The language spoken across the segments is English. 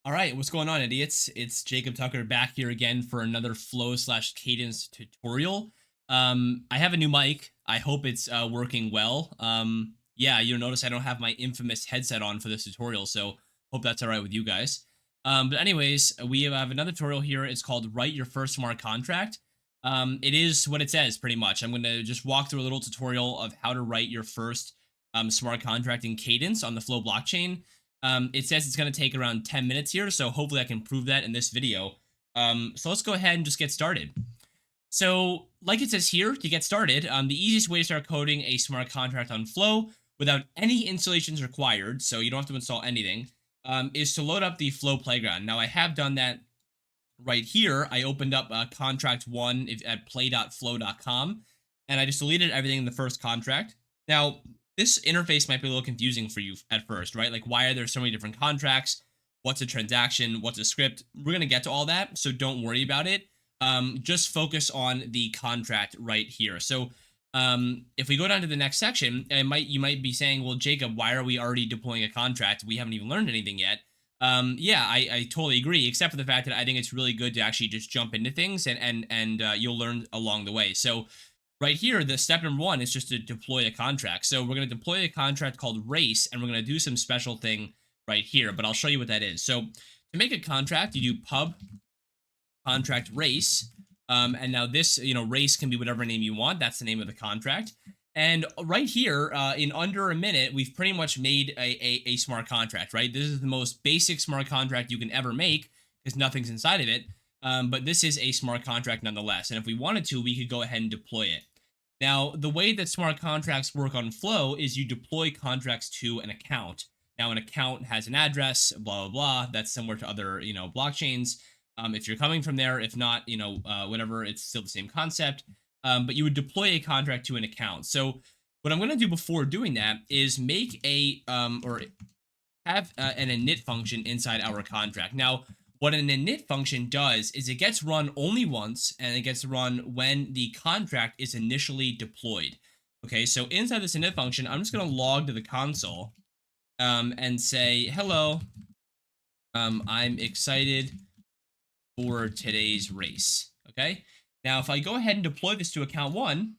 All right, what's going on, idiots? It's Jacob Tucker back here again for another flow slash cadence tutorial. I have a new mic. I hope it's working well. Yeah, you'll notice I don't have my infamous headset on for this tutorial, so hope that's all right with you guys. But anyways, we have another tutorial here. It's called Write Your First Smart Contract. It is what it says, pretty much. I'm going to just walk through a little tutorial of how to write your first smart contract in Cadence on the Flow blockchain. It says it's going to take around 10 minutes here, so hopefully I can prove that in this video. So let's go ahead and just get started. So, like it says here, to get started, the easiest way to start coding a smart contract on Flow without any installations required, so you don't have to install anything, is to load up the Flow Playground. Now, I have done that right here. I opened up contract one at play.flow.com, and I just deleted everything in the first contract. Now, this interface might be a little confusing for you at first, right? Like, why are there so many different contracts? What's a transaction? What's a script? We're going to get to all that, so don't worry about it. Just focus on the contract right here. So, if we go down to the next section, you might be saying, well, Jacob, why are we already deploying a contract? We haven't even learned anything yet. Yeah, I totally agree, except for the fact that I think it's really good to actually just jump into things and you'll learn along the way. So right here, the step number one is just to deploy a contract. So we're going to deploy a contract called race, and we're going to do some special thing right here, but I'll show you what that is. So to make a contract, you do pub contract race. And now this, race can be whatever name you want. That's the name of the contract. And right here, in under a minute, we've pretty much made a smart contract, right? This is the most basic smart contract you can ever make because nothing's inside of it. But this is a smart contract nonetheless. And if we wanted to, we could go ahead and deploy it. Now, the way that smart contracts work on Flow is you deploy contracts to an account. Now, an account has an address, blah, blah, blah. That's similar to other, blockchains. If you're coming from there, if not, whatever, it's still the same concept. But you would deploy a contract to an account. So what I'm going to do before doing that is make or have an init function inside our contract. Now, what an init function does is it gets run only once, and it gets run when the contract is initially deployed. Okay, so inside this init function, I'm just going to log to the console and say, hello, I'm excited for today's race. Okay. Now, if I go ahead and deploy this to account one,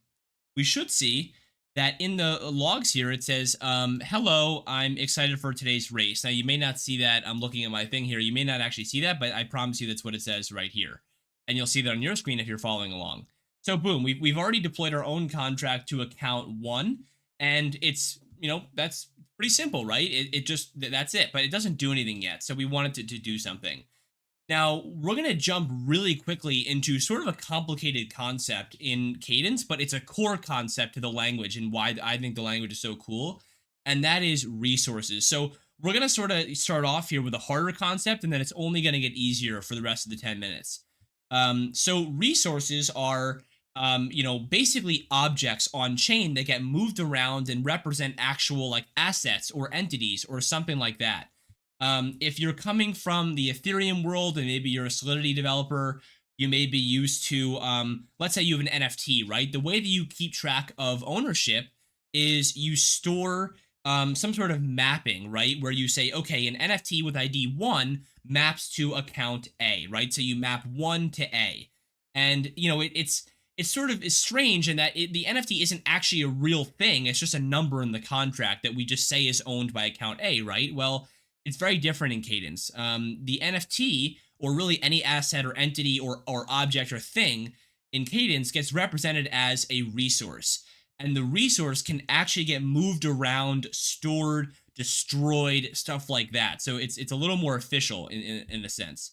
we should see that in the logs here, it says, hello, I'm excited for today's race. Now, you may not see that. I'm looking at my thing here. You may not actually see that, but I promise you that's what it says right here. And you'll see that on your screen if you're following along. So boom, we've already deployed our own contract to account one. And it's, that's pretty simple, right? It just, that's it, but it doesn't do anything yet. So we wanted to do something. Now, we're going to jump really quickly into sort of a complicated concept in Cadence, but it's a core concept to the language and why I think the language is so cool, and that is resources. So, we're going to sort of start off here with a harder concept, and then it's only going to get easier for the rest of the 10 minutes. So, resources are, basically objects on chain that get moved around and represent actual like assets or entities or something like that. If you're coming from the Ethereum world and maybe you're a Solidity developer, you may be used to, let's say you have an NFT, right? The way that you keep track of ownership is you store some sort of mapping, right? Where you say, okay, an NFT with ID 1 maps to account A, right? So you map 1 to A. And, it's sort of is strange in that the NFT isn't actually a real thing. It's just a number in the contract that we just say is owned by account A, right? Well, it's very different in Cadence. The NFT, or really any asset or entity or object or thing in Cadence, gets represented as a resource. And the resource can actually get moved around, stored, destroyed, stuff like that. So it's a little more official in a sense.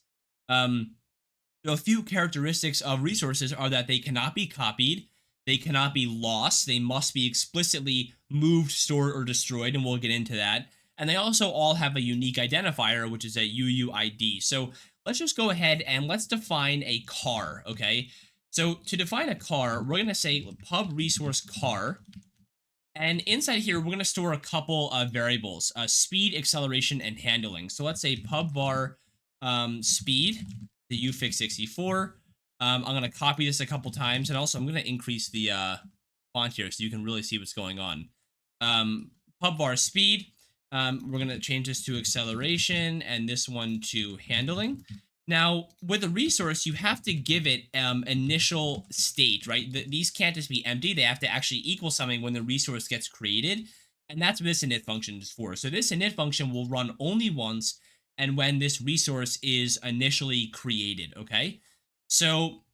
A few characteristics of resources are that they cannot be copied, they cannot be lost, they must be explicitly moved, stored, or destroyed, and we'll get into that. And they also all have a unique identifier, which is a UUID. So let's just go ahead and let's define a car, okay? So to define a car, we're going to say pub resource car. And inside here, we're going to store a couple of variables, speed, acceleration, and handling. So let's say pub var speed, the ufix64. I'm going to copy this a couple times. And also, I'm going to increase the font here so you can really see what's going on. Pub var speed. We're going to change this to acceleration and this one to handling. Now, with a resource, you have to give it initial state, right? These can't just be empty. They have to actually equal something when the resource gets created. And that's what this init function is for. So this init function will run only once and when this resource is initially created, okay? So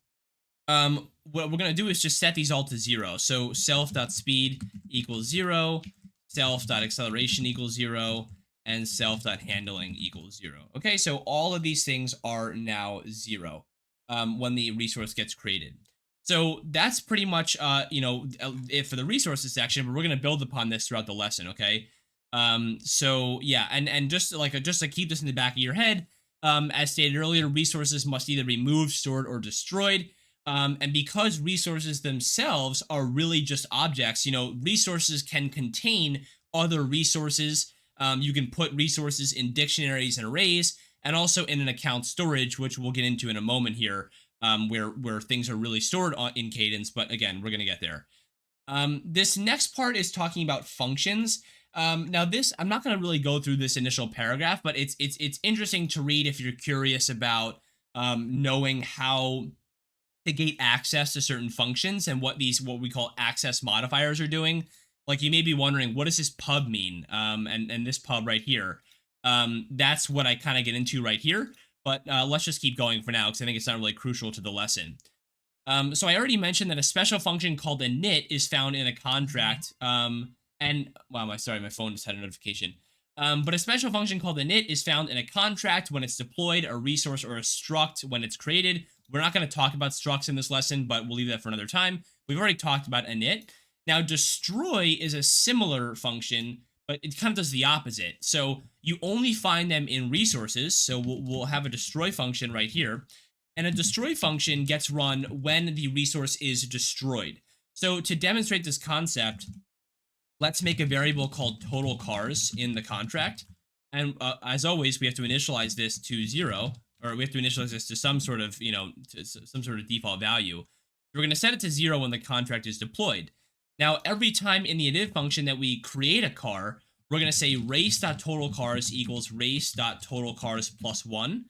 what we're going to do is just set these all to 0. So self.speed equals 0, self.acceleration equals 0, and self.handling equals 0. Okay, so all of these things are now 0 when the resource gets created. So that's pretty much, it for the resources section, but we're going to build upon this throughout the lesson, okay? So yeah, and just to keep this in the back of your head, as stated earlier, resources must either be moved, stored, or destroyed. And because resources themselves are really just objects, resources can contain other resources. You can put resources in dictionaries and arrays, and also in an account storage, which we'll get into in a moment here, where things are really stored in Cadence. But again, we're going to get there. This next part is talking about functions. Now this, I'm not going to really go through this initial paragraph, but it's interesting to read if you're curious about knowing how to gate access to certain functions and what we call access modifiers are doing. Like, you may be wondering, what does this pub mean? And this pub right here. That's what I kind of get into right here. But let's just keep going for now, because I think it's not really crucial to the lesson. So I already mentioned that a special function called init is found in a contract. Sorry, my phone just had a notification. But a special function called init is found in a contract when it's deployed, a resource, or a struct when it's created. We're not going to talk about structs in this lesson, but we'll leave that for another time. We've already talked about init. Now, destroy is a similar function, but it kind of does the opposite. So you only find them in resources. So we'll have a destroy function right here. And a destroy function gets run when the resource is destroyed. So to demonstrate this concept, let's make a variable called total cars in the contract. And as always, we have to initialize this to 0, or we have to initialize this to some sort of, some sort of default value. We're going to set it to 0 when the contract is deployed. Now, every time in the init function that we create a car, we're going to say race.totalcars equals race.totalcars plus 1.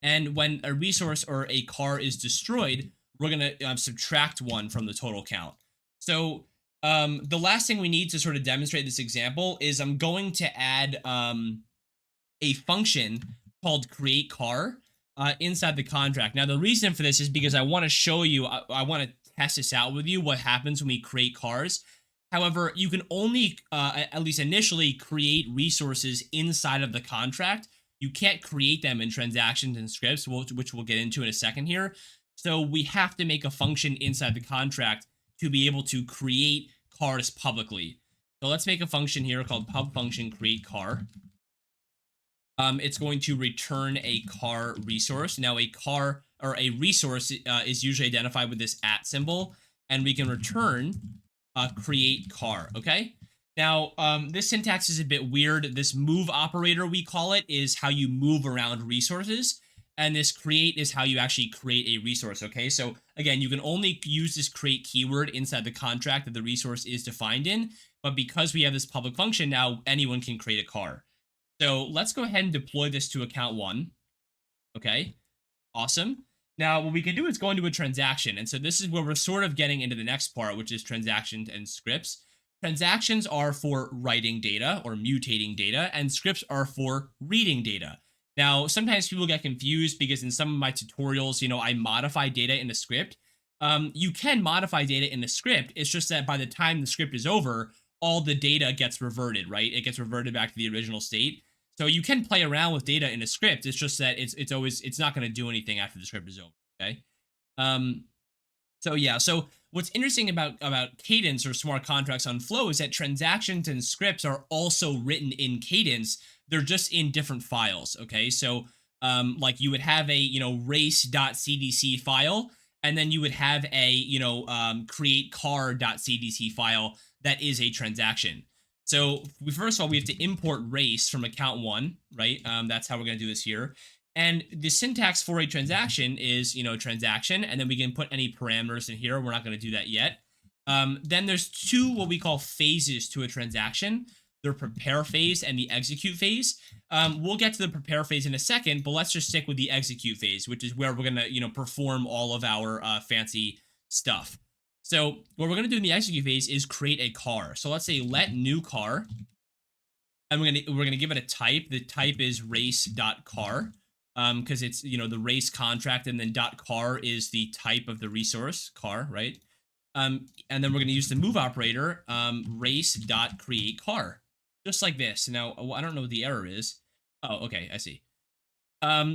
And when a resource or a car is destroyed, we're going to subtract 1 from the total count. So the last thing we need to sort of demonstrate this example is I'm going to add a function called createCar inside the contract. Now, the reason for this is because I want to show you, I want to test this out with you, what happens when we create cars. However, you can only, at least initially, create resources inside of the contract. You can't create them in transactions and scripts, which we'll get into in a second here. So we have to make a function inside the contract to be able to create cars publicly. So let's make a function here called pub function create car. It's going to return a car resource. Now, a car or a resource is usually identified with this @ symbol, and we can return create car. Okay. Now, this syntax is a bit weird. This move operator, we call it, is how you move around resources. And this create is how you actually create a resource, okay? So again, you can only use this create keyword inside the contract that the resource is defined in, but because we have this public function now, anyone can create a car. So let's go ahead and deploy this to account 1, okay? Awesome. Now, what we can do is go into a transaction, and so this is where we're sort of getting into the next part, which is transactions and scripts. Transactions are for writing data or mutating data, and scripts are for reading data. Now, sometimes people get confused because in some of my tutorials, I modify data in a script. You can modify data in a script. It's just that by the time the script is over, all the data gets reverted, right? It gets reverted back to the original state. So you can play around with data in a script. It's just that it's not going to do anything after the script is over, okay? So what's interesting about Cadence or smart contracts on Flow is that transactions and scripts are also written in Cadence. They're just in different files, okay? So like you would have a, race.cdc file, and then you would have a, createcar.cdc file that is a transaction. So first of all, we have to import race from account 1, right? That's how we're going to do this here. And the syntax for a transaction is, transaction, and then we can put any parameters in here. We're not going to do that yet. Then there's 2 what we call phases to a transaction. their prepare phase and the execute phase. We'll get to the prepare phase in a second, but let's just stick with the execute phase, which is where we're gonna, perform all of our fancy stuff. So what we're gonna do in the execute phase is create a car. So let's say let new car, and we're gonna give it a type. The type is race.car, because it's the race contract, and then .car is the type of the resource car, right? And then we're gonna use the move operator, race.create car, just like this. Now I don't know what the error is. Oh, okay, I see.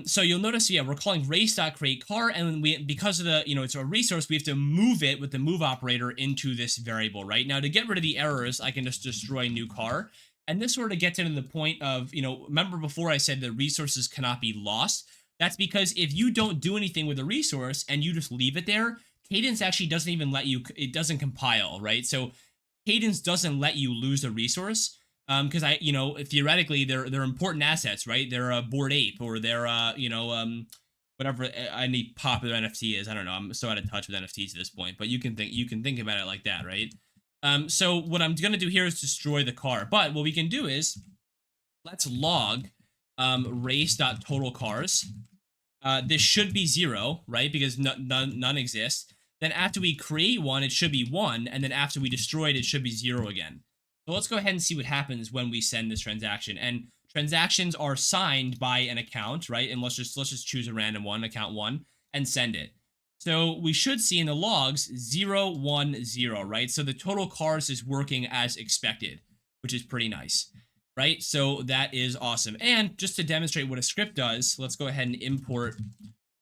So you'll notice, yeah, we're calling race.create car, and because of the, it's a resource, we have to move it with the move operator into this variable, right? Now, to get rid of the errors, I can just destroy new car. And this sort of gets into the point of, remember before I said the resources cannot be lost? That's because if you don't do anything with a resource and you just leave it there, Cadence actually doesn't even let you, it doesn't compile, right? So Cadence doesn't let you lose a resource. Because theoretically they're important assets, right? They're a Bored Ape, or they're whatever any popular NFT is. I don't know. I'm so out of touch with NFTs at this point, but you can think about it like that, right? So what I'm gonna do here is destroy the car. But what we can do is let's log race.total cars. This should be 0, right? Because none exist. Then after we create one, it should be 1, and then after we destroy it, it should be 0 again. So let's go ahead and see what happens when we send this transaction. And transactions are signed by an account, right? And let's just choose a random one, account 1, and send it. So we should see in the logs 0, 1, 0, right? So the total cars is working as expected, which is pretty nice, right? So that is awesome. And just to demonstrate what a script does, let's go ahead and import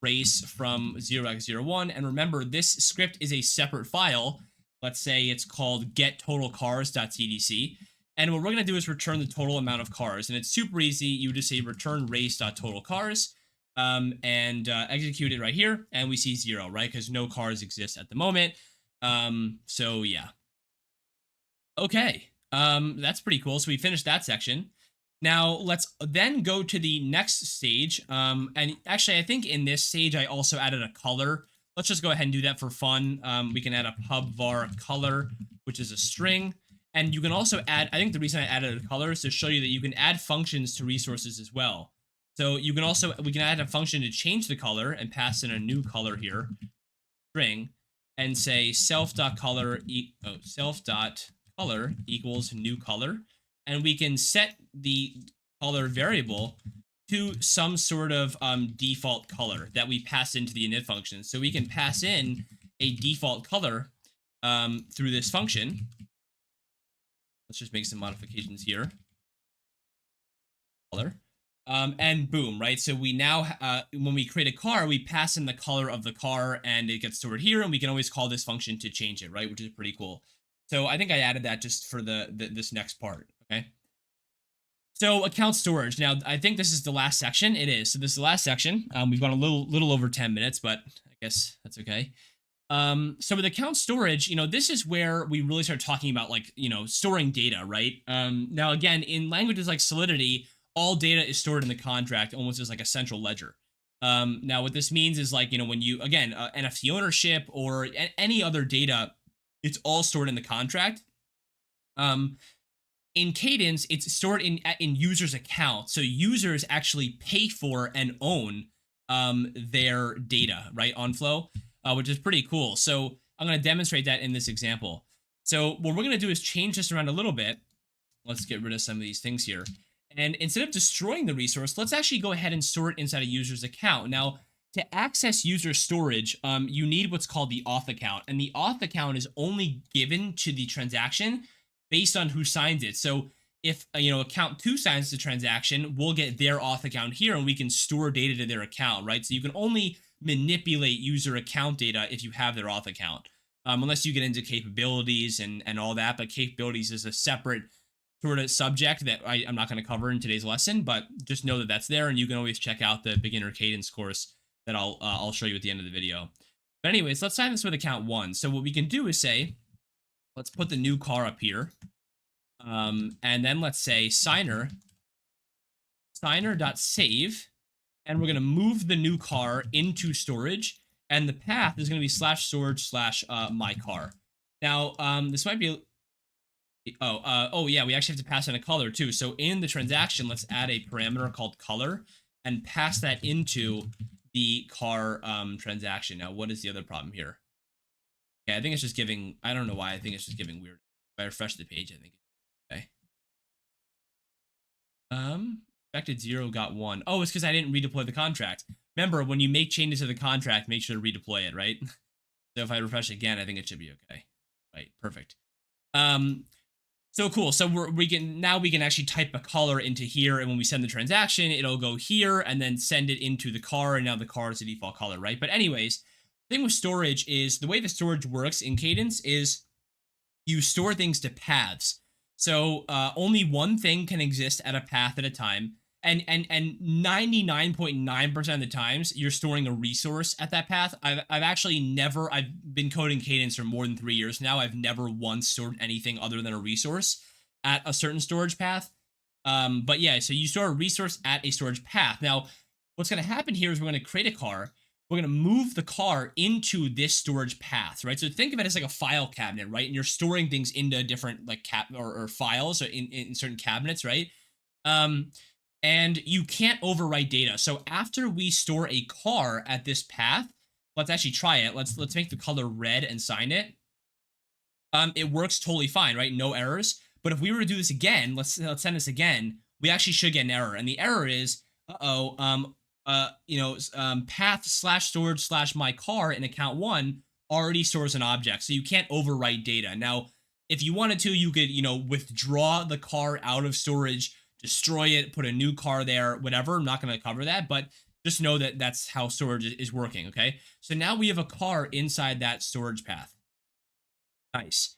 race from 0x01. And remember, this script is a separate file. Let's say it's called getTotalCars.tdc. And what we're going to do is return the total amount of cars. And it's super easy. You just say return race.totalCars, and execute it right here. And we see 0, right? Because no cars exist at the moment. So yeah. Okay. That's pretty cool. So we finished that section. Now let's then go to the next stage. And actually, I think in this stage, I also added a color. Let's just go ahead and do that for fun. We can add a pub var color, which is a string. And you can also add, I think the reason I added a color is to show you that you can add functions to resources as well. So we can add a function to change the color and pass in a new color here, string, and say self.color equals new color. And we can set the color variable to some sort of default color that we pass into the init function. So we can pass in a default color through this function. Let's just make some modifications here. Color. And boom, right? So we now, when we create a car, we pass in the color of the car and it gets stored here, and we can always call this function to change it, right? Which is pretty cool. So I think I added that just for this next part, okay? So account storage. Now, I think this is the last section. It is. So this is the last section. We've gone a little over 10 minutes, but I guess that's okay. So with account storage, this is where we really start talking about storing data, right? Now, again, in languages like Solidity, all data is stored in the contract almost as like a central ledger. Now, what this means is when you, again, NFT ownership or any other data, it's all stored in the contract. In Cadence, it's stored in users' accounts. So users actually pay for and own their data, right, on Flow, which is pretty cool. So I'm going to demonstrate that in this example. So what we're going to do is change this around a little bit. Let's get rid of some of these things here. And instead of destroying the resource, let's actually go ahead and store it inside a user's account. Now, to access user storage, you need what's called the auth account. And the auth account is only given to the transaction based on who signs it. So if account 2 signs the transaction, we'll get their auth account here, and we can store data to their account, right? So you can only manipulate user account data if you have their auth account, unless you get into capabilities and all that. But capabilities is a separate sort of subject that I'm not going to cover in today's lesson, but just know that that's there, and you can always check out the beginner cadence course that I'll show you at the end of the video. But anyways, let's sign this with account 1. So what we can do is say, let's put the new car up here. And then let's say signer.save, and we're going to move the new car into storage, and the path is going to be /storage/my car. Now, this might be Oh yeah, we actually have to pass in a color too. So in the transaction, let's add a parameter called color and pass that into the car transaction. Now, what is the other problem here? Yeah, I think it's just giving. I don't know why. I think it's just giving weird. If I refresh the page, I think. Okay. Expected 0 got 1. Oh, it's because I didn't redeploy the contract. Remember, when you make changes to the contract, make sure to redeploy it, right? So if I refresh again, I think it should be okay. Right, perfect. So cool. So we can actually type a color into here, and when we send the transaction, it'll go here and then send it into the car, and now the car is the default color, right? But anyways, the thing with storage is the way the storage works in Cadence is you store things to paths. So only one thing can exist at a path at a time. And 99.9% of the times you're storing a resource at that path. I've actually never, I've been coding Cadence for more than 3 years now. I've never once stored anything other than a resource at a certain storage path. But yeah, so you store a resource at a storage path. Now, what's going to happen here is we're going to create a car. We're going to move the car into this storage path, right? So think of it as like a file cabinet, right? And you're storing things into different like or files or in certain cabinets, right? And you can't overwrite data. So after we store a car at this path, let's actually try it. Let's make the color red and sign it. It works totally fine, right? No errors. But if we were to do this again, let's send this again, we actually should get an error. And the error is, path slash storage slash my car in account 1 already stores an object. So you can't overwrite data. Now, if you wanted to, you could, withdraw the car out of storage, destroy it, put a new car there, whatever. I'm not going to cover that, but just know that that's how storage is working, okay? So now we have a car inside that storage path. Nice.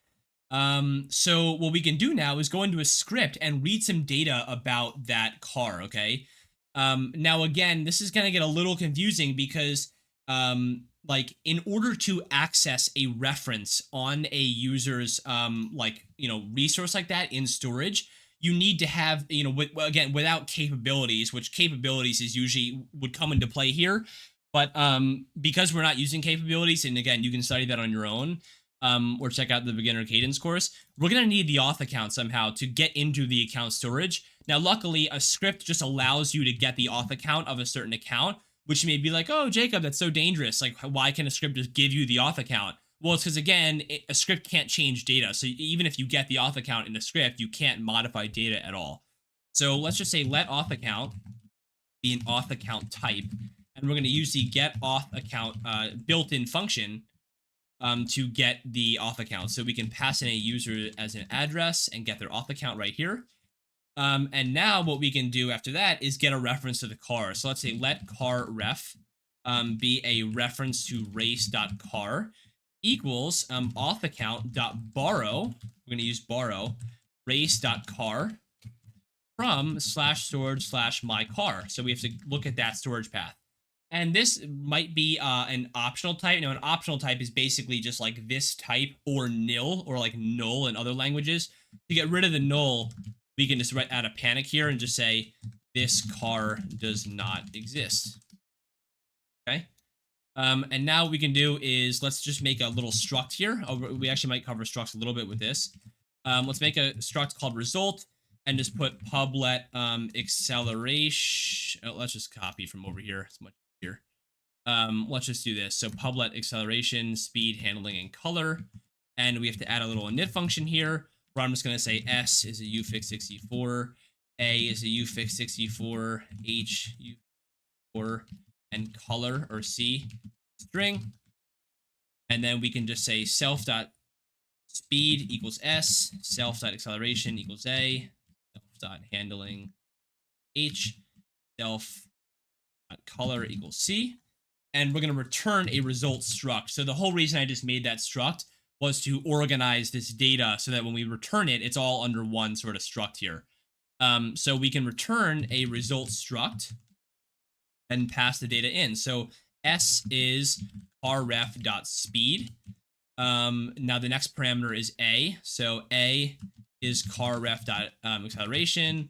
So what we can do now is go into a script and read some data about that car, okay? Now again, this is going to get a little confusing because like in order to access a reference on a user's resource like that in storage, you need to have, again, without capabilities, which capabilities is usually would come into play here. But because we're not using capabilities, and again, you can study that on your own, or check out the beginner Cadence course, we're going to need the auth account somehow to get into the account storage. Now, luckily, a script just allows you to get the auth account of a certain account, which may be like, oh, Jacob, that's so dangerous. Like, why can a script just give you the auth account? Well, it's because, again, a script can't change data. So even if you get the auth account in a script, you can't modify data at all. So let's just say let auth account be an auth account type. And we're going to use the get auth account built-in function to get the auth account. So we can pass in a user as an address and get their auth account right here. And now what we can do after that is get a reference to the car. So let's say let car ref be a reference to race.car equals auth account dot borrow. We're going to use borrow race.car from slash storage slash my car. So we have to look at that storage path. And this might be an optional type. Now, an optional type is basically just like this type or nil, or like null in other languages. To get rid of the null, we can just add a panic here and just say this car does not exist. Okay. And now what we can do is let's just make a little struct here. We actually might cover structs a little bit with this. Let's make a struct called result and just put public acceleration. Oh, let's just copy from over here. It's much easier. Let's just do this. So public acceleration, speed, handling, and color. And we have to add a little init function here where I'm just going to say S is a ufix64, A is a ufix64, H ufix64, and color or C string. And then we can just say self.speed equals S, self.acceleration equals A, self.handling H, self.color equals C. And we're going to return a result struct. So the whole reason I just made that struct was to organize this data so that when we return it, it's all under one sort of struct here. So we can return a result struct and pass the data in. So S is carref.speed. Now the next parameter is A. So A is carref.acceleration,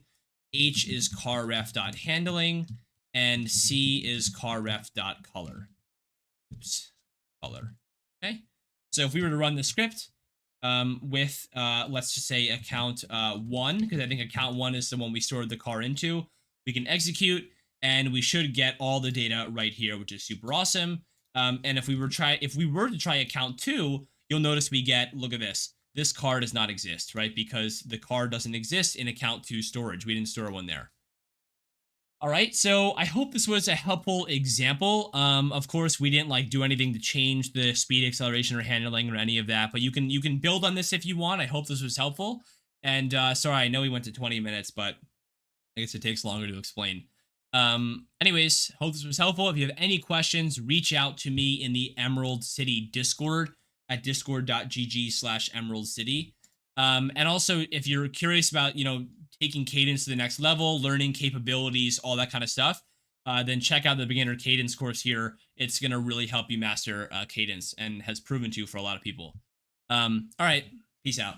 H is carref.handling, and C is carref.color. Oops, color. Okay. So if we were to run the script, with let's just say account 1, because I think account 1 is the one we stored the car into. We can execute, and we should get all the data right here, which is super awesome. And if we were to try account 2, you'll notice we get, look at this. This car does not exist, right? Because the car doesn't exist in account 2 storage. We didn't store one there. All right, so I hope this was a helpful example. Of course, we didn't like do anything to change the speed, acceleration, or handling or any of that, but you can build on this if you want. I hope this was helpful. And sorry, I know we went to 20 minutes, but I guess it takes longer to explain. Anyways, hope this was helpful. If you have any questions, reach out to me in the Emerald City Discord at discord.gg/Emerald City. And also, if you're curious about, taking Cadence to the next level, learning capabilities, all that kind of stuff, then check out the beginner Cadence course here. It's going to really help you master Cadence and has proven to for a lot of people. All right. Peace out.